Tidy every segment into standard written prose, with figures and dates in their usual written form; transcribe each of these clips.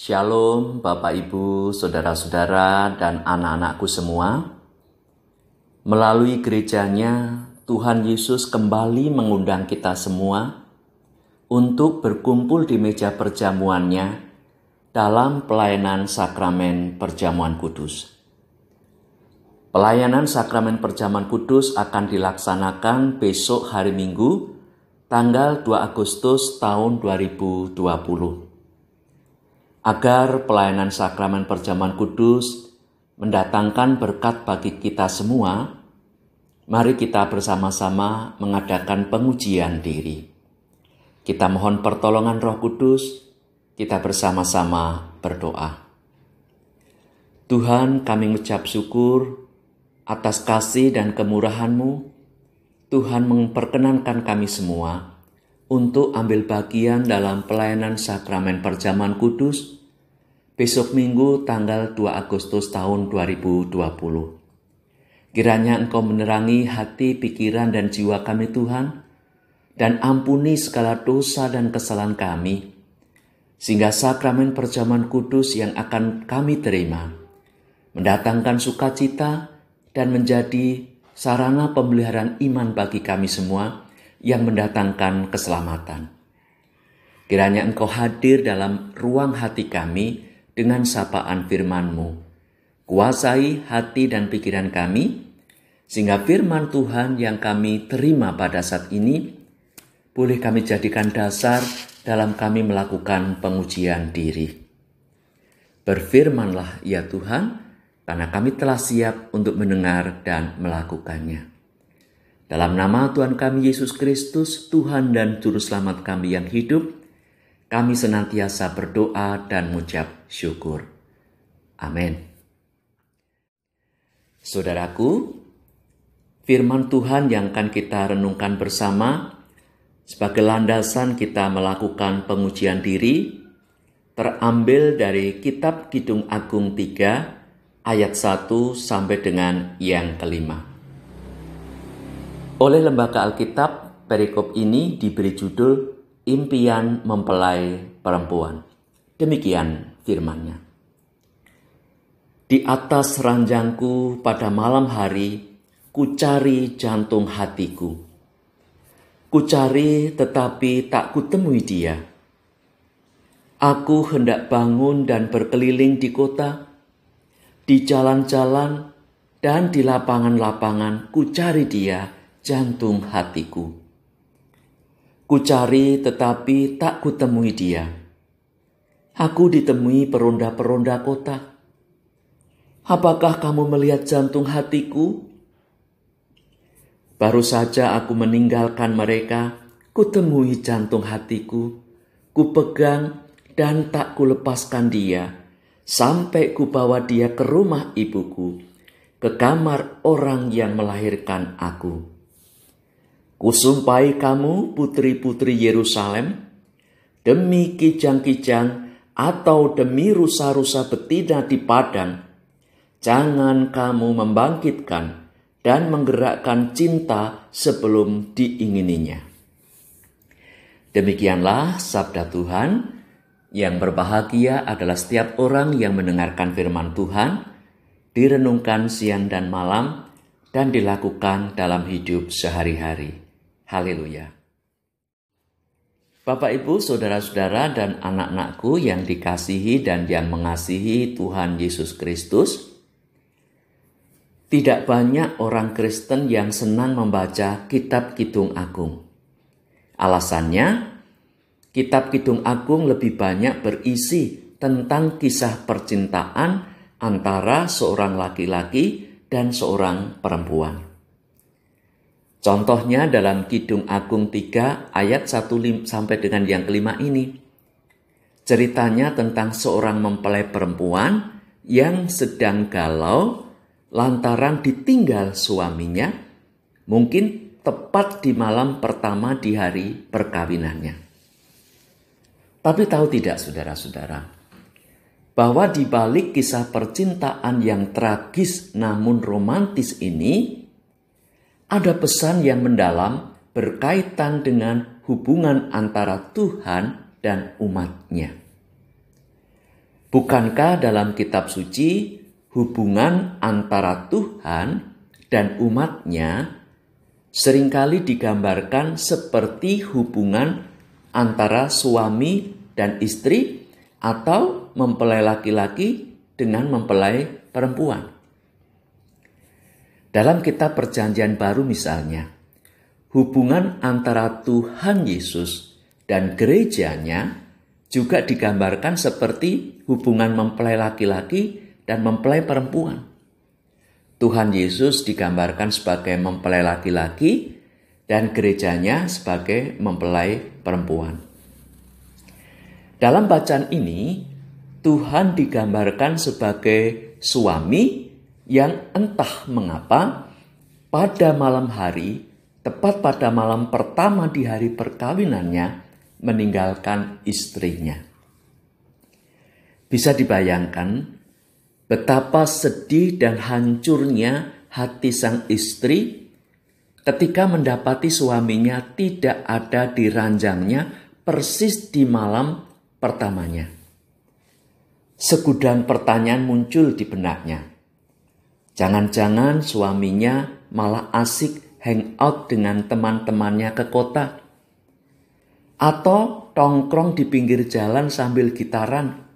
Shalom Bapak Ibu, Saudara-saudara dan anak-anakku semua. Melalui gerejanya, Tuhan Yesus kembali mengundang kita semua untuk berkumpul di meja perjamuannya dalam pelayanan sakramen perjamuan kudus. Pelayanan sakramen perjamuan kudus akan dilaksanakan besok hari Minggu, tanggal 2 Agustus tahun 2020. Agar pelayanan sakramen perjamuan kudus mendatangkan berkat bagi kita semua, mari kita bersama-sama mengadakan pengujian diri. Kita mohon pertolongan Roh Kudus, kita bersama-sama berdoa. Tuhan, kami mengucap syukur atas kasih dan kemurahan-Mu. Tuhan memperkenankan kami semua untuk ambil bagian dalam pelayanan sakramen perjamuan kudus besok Minggu tanggal 2 Agustus tahun 2020. Kiranya Engkau menerangi hati, pikiran, dan jiwa kami Tuhan, dan ampuni segala dosa dan kesalahan kami, sehingga sakramen perjamuan kudus yang akan kami terima mendatangkan sukacita dan menjadi sarana pemeliharaan iman bagi kami semua yang mendatangkan keselamatan. Kiranya Engkau hadir dalam ruang hati kami dengan sapaan firman-Mu. Kuasai hati dan pikiran kami, sehingga firman Tuhan yang kami terima pada saat ini boleh kami jadikan dasar dalam kami melakukan pengujian diri. Berfirmanlah ya Tuhan, karena kami telah siap untuk mendengar dan melakukannya. Dalam nama Tuhan kami Yesus Kristus, Tuhan dan Juru Selamat kami yang hidup, kami senantiasa berdoa dan mengucap syukur. Amin. Saudaraku, firman Tuhan yang akan kita renungkan bersama sebagai landasan kita melakukan pengujian diri terambil dari Kitab Kidung Agung 3 ayat 1 sampai dengan yang kelima. Oleh Lembaga Alkitab, perikop ini diberi judul Impian Mempelai Perempuan. Demikian firman-Nya. Di atas ranjangku pada malam hari, kucari jantung hatiku. Kucari tetapi tak kutemui dia. Aku hendak bangun dan berkeliling di kota, di jalan-jalan dan di lapangan-lapangan kucari dia, jantung hatiku. Kucari tetapi tak kutemui dia. Aku ditemui peronda-peronda kota. Apakah kamu melihat jantung hatiku? Baru saja aku meninggalkan mereka, kutemui jantung hatiku. Kupegang dan tak kulepaskan dia, sampai kubawa dia ke rumah ibuku, ke kamar orang yang melahirkan aku. Kusumpahi kamu putri-putri Yerusalem, demi kijang-kijang atau demi rusa-rusa betina di padang, jangan kamu membangkitkan dan menggerakkan cinta sebelum diingininya. Demikianlah sabda Tuhan. Yang berbahagia adalah setiap orang yang mendengarkan firman Tuhan, direnungkan siang dan malam, dan dilakukan dalam hidup sehari-hari. Haleluya. Bapak, Ibu, Saudara-saudara, dan anak-anakku yang dikasihi dan yang mengasihi Tuhan Yesus Kristus, tidak banyak orang Kristen yang senang membaca Kitab Kidung Agung. Alasannya, Kitab Kidung Agung lebih banyak berisi tentang kisah percintaan antara seorang laki-laki dan seorang perempuan. Contohnya dalam Kidung Agung 3 ayat 1 sampai dengan yang kelima ini. Ceritanya tentang seorang mempelai perempuan yang sedang galau lantaran ditinggal suaminya, mungkin tepat di malam pertama di hari perkawinannya. Tapi tahu tidak saudara-saudara, bahwa di balik kisah percintaan yang tragis namun romantis ini, ada pesan yang mendalam berkaitan dengan hubungan antara Tuhan dan umat-Nya. Bukankah dalam kitab suci hubungan antara Tuhan dan umatnya seringkali digambarkan seperti hubungan antara suami dan istri atau mempelai laki-laki dengan mempelai perempuan. Dalam kitab Perjanjian Baru misalnya, hubungan antara Tuhan Yesus dan gerejanya juga digambarkan seperti hubungan mempelai laki-laki dan mempelai perempuan. Tuhan Yesus digambarkan sebagai mempelai laki-laki dan gerejanya sebagai mempelai perempuan. Dalam bacaan ini, Tuhan digambarkan sebagai suami yang entah mengapa pada malam hari, tepat pada malam pertama di hari perkawinannya, meninggalkan istrinya. Bisa dibayangkan betapa sedih dan hancurnya hati sang istri ketika mendapati suaminya tidak ada di ranjangnya persis di malam pertamanya. Segudang pertanyaan muncul di benaknya. Jangan-jangan suaminya malah asik hangout dengan teman-temannya ke kota. Atau tongkrong di pinggir jalan sambil gitaran.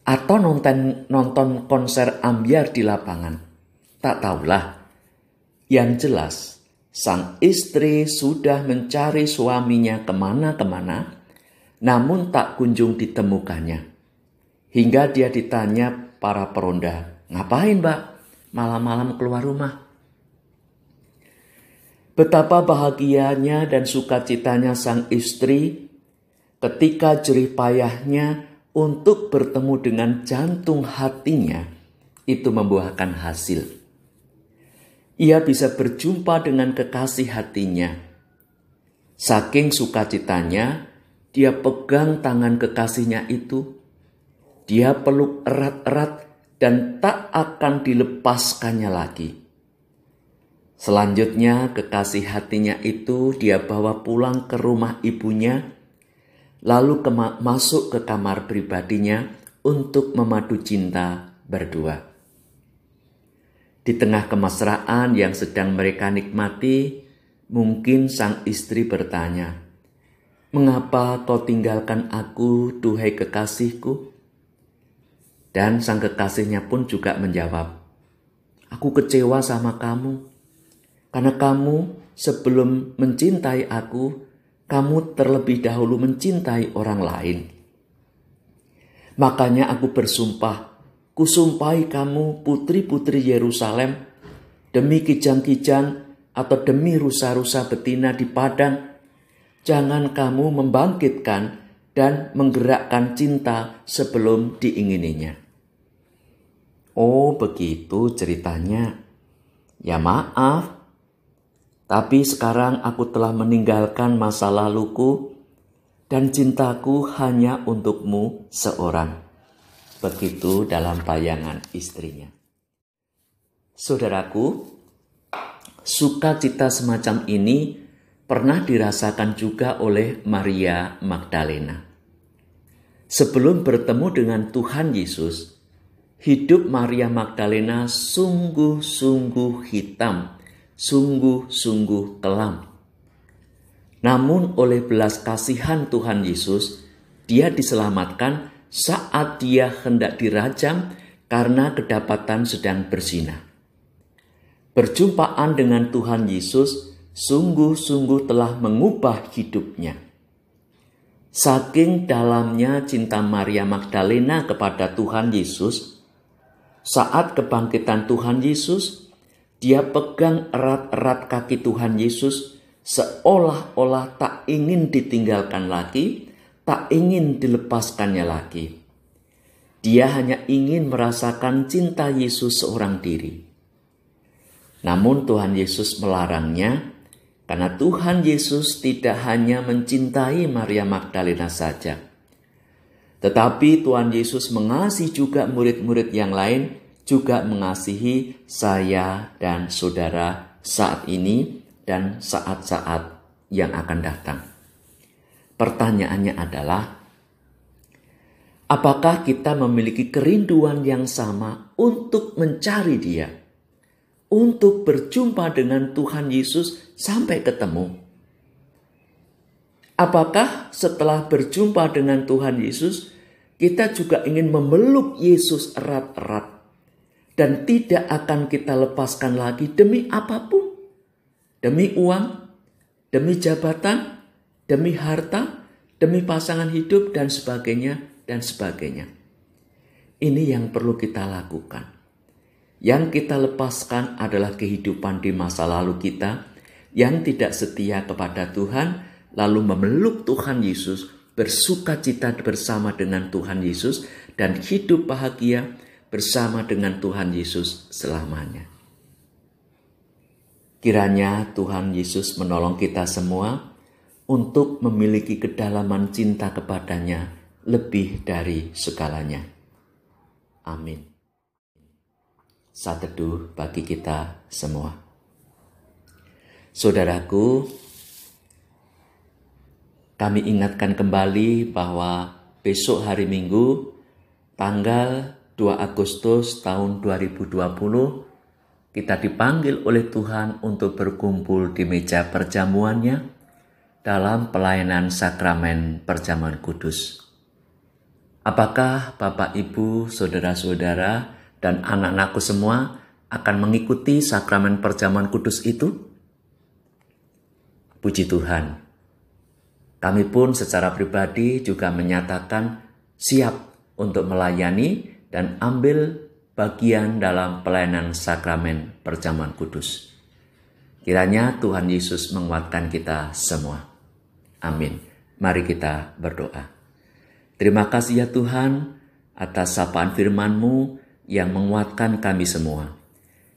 Atau nonton konser ambyar di lapangan. Tak tahulah. Yang jelas, sang istri sudah mencari suaminya kemana-kemana, namun tak kunjung ditemukannya. Hingga dia ditanya para peronda, "Ngapain, Mbak? Malam-malam keluar rumah?" Betapa bahagianya dan sukacitanya sang istri ketika jerih payahnya untuk bertemu dengan jantung hatinya itu membuahkan hasil. Ia bisa berjumpa dengan kekasih hatinya. Saking sukacitanya, dia pegang tangan kekasihnya itu. Dia peluk erat-erat dan tak akan dilepaskannya lagi. Selanjutnya kekasih hatinya itu dia bawa pulang ke rumah ibunya, lalu masuk ke kamar pribadinya untuk memadu cinta berdua. Di tengah kemesraan yang sedang mereka nikmati, mungkin sang istri bertanya, "Mengapa kau tinggalkan aku, duhai kekasihku?" Dan sang kekasihnya pun juga menjawab, "Aku kecewa sama kamu, karena kamu sebelum mencintai aku, kamu terlebih dahulu mencintai orang lain. Makanya aku bersumpah, kusumpahi kamu putri-putri Yerusalem, demi kijang-kijang atau demi rusa-rusa betina di padang, jangan kamu membangkitkan dan menggerakkan cinta sebelum diingininya." Oh, begitu ceritanya. Ya maaf, tapi sekarang aku telah meninggalkan masa laluku dan cintaku hanya untukmu seorang. Begitu dalam bayangan istrinya. Saudaraku, sukacita semacam ini pernah dirasakan juga oleh Maria Magdalena. Sebelum bertemu dengan Tuhan Yesus, hidup Maria Magdalena sungguh-sungguh hitam, sungguh-sungguh kelam. Namun oleh belas kasihan Tuhan Yesus, dia diselamatkan saat dia hendak dirajam karena kedapatan sedang berzina. Perjumpaan dengan Tuhan Yesus sungguh-sungguh telah mengubah hidupnya. Saking dalamnya cinta Maria Magdalena kepada Tuhan Yesus, saat kebangkitan Tuhan Yesus, dia pegang erat-erat kaki Tuhan Yesus seolah-olah tak ingin ditinggalkan lagi, tak ingin dilepaskannya lagi. Dia hanya ingin merasakan cinta Yesus seorang diri. Namun Tuhan Yesus melarangnya, karena Tuhan Yesus tidak hanya mencintai Maria Magdalena saja, tetapi Tuhan Yesus mengasihi juga murid-murid yang lain, juga mengasihi saya dan saudara saat ini dan saat-saat yang akan datang. Pertanyaannya adalah, Apakah kita memiliki kerinduan yang sama untuk mencari Dia, untuk berjumpa dengan Tuhan Yesus sampai ketemu? Apakah setelah berjumpa dengan Tuhan Yesus, kita juga ingin memeluk Yesus erat-erat dan tidak akan kita lepaskan lagi demi apapun? Demi uang, demi jabatan, demi harta, demi pasangan hidup, dan sebagainya, dan sebagainya. Ini yang perlu kita lakukan. Yang kita lepaskan adalah kehidupan di masa lalu kita yang tidak setia kepada Tuhan, lalu memeluk Tuhan Yesus, bersuka cita bersama dengan Tuhan Yesus, dan hidup bahagia bersama dengan Tuhan Yesus selamanya. Kiranya Tuhan Yesus menolong kita semua untuk memiliki kedalaman cinta kepadanya lebih dari segalanya. Amin. Saat teduh bagi kita semua. Saudaraku, kami ingatkan kembali bahwa besok hari Minggu, tanggal 2 Agustus tahun 2020, kita dipanggil oleh Tuhan untuk berkumpul di meja perjamuannya dalam pelayanan sakramen perjamuan kudus. Apakah Bapak, Ibu, saudara-saudara, dan anak-anakku semua akan mengikuti sakramen perjamuan kudus itu? Puji Tuhan. Kami pun secara pribadi juga menyatakan siap untuk melayani dan ambil bagian dalam pelayanan sakramen perjamuan kudus. Kiranya Tuhan Yesus menguatkan kita semua. Amin. Mari kita berdoa. Terima kasih ya Tuhan atas sapaan firman-Mu yang menguatkan kami semua.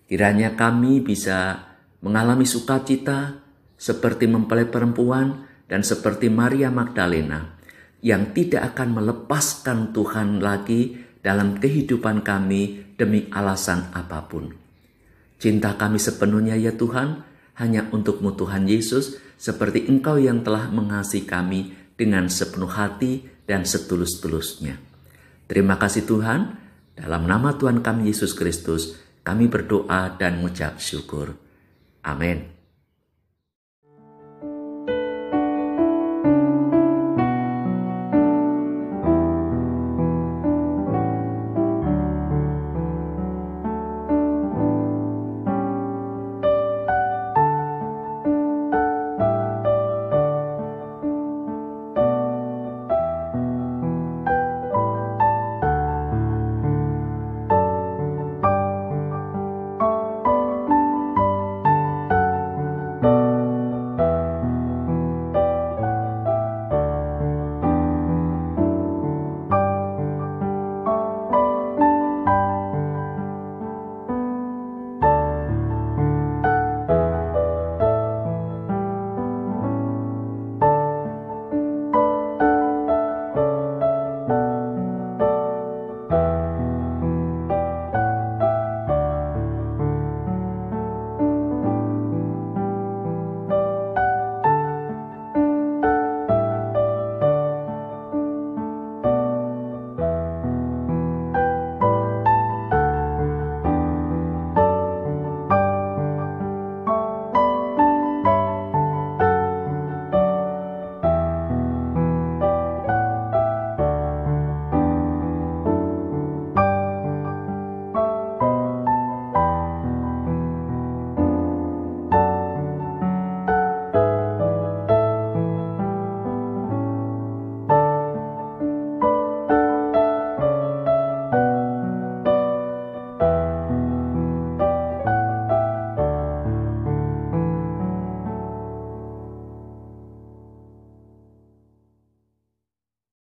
Kiranya kami bisa mengalami sukacita seperti mempelai perempuan dan seperti Maria Magdalena yang tidak akan melepaskan Tuhan lagi dalam kehidupan kami demi alasan apapun. Cinta kami sepenuhnya ya Tuhan, hanya untuk-Mu Tuhan Yesus, seperti Engkau yang telah mengasihi kami dengan sepenuh hati dan setulus-tulusnya. Terima kasih Tuhan, dalam nama Tuhan kami Yesus Kristus, kami berdoa dan mengucap syukur. Amin.